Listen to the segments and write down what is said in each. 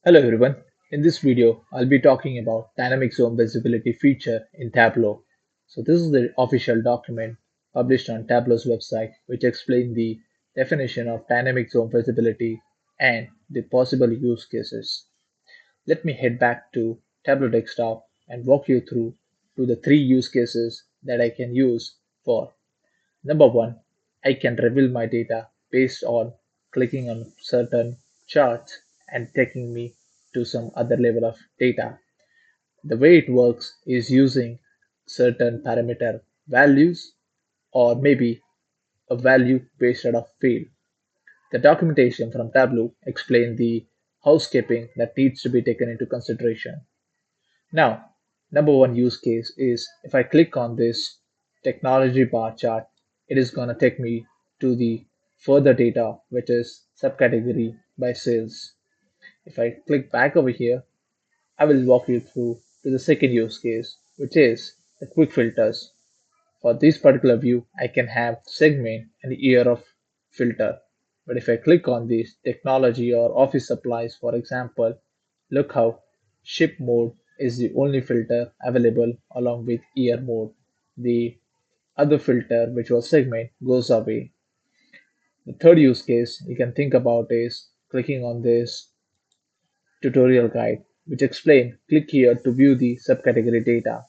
Hello everyone. In this video, I'll be talking about dynamic zone visibility feature in Tableau. So this is the official document published on Tableau's website which explains the definition of dynamic zone visibility and the possible use cases. Let me head back to Tableau desktop and walk you through to the three use cases that I can use for. Number one, I can reveal my data based on clicking on certain charts and taking me to some other level of data. The way it works is using certain parameter values or maybe a value based out of field. The documentation from Tableau explains the housekeeping that needs to be taken into consideration. Now, number one use case is if I click on this technology bar chart, it is going to take me to the further data, which is subcategory by sales. If I click back over here, I will walk you through to the second use case, which is the quick filters. For this particular view, I can have segment and year of filter. But if I click on this technology or office supplies, for example, look how ship mode is the only filter available along with year mode. The other filter, which was segment, goes away. The third use case you can think about is clicking on this tutorial guide, which explain click here to view the subcategory data.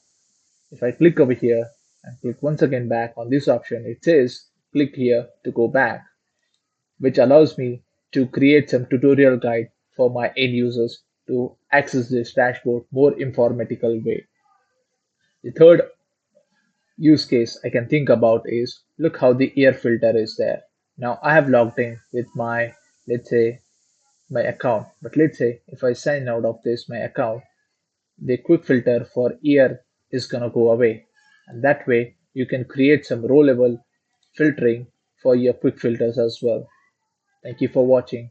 If I click over here and click once again back on this option, it says click here to go back, which allows me to create some tutorial guide for my end users to access this dashboard more informatical way. The third use case I can think about is look how the ear filter is there. Now I have logged in with my, let's say, my account, but let's say if I sign out of this my account, the quick filter for year is gonna go away. And that way you can create some row level filtering for your quick filters as well. Thank you for watching.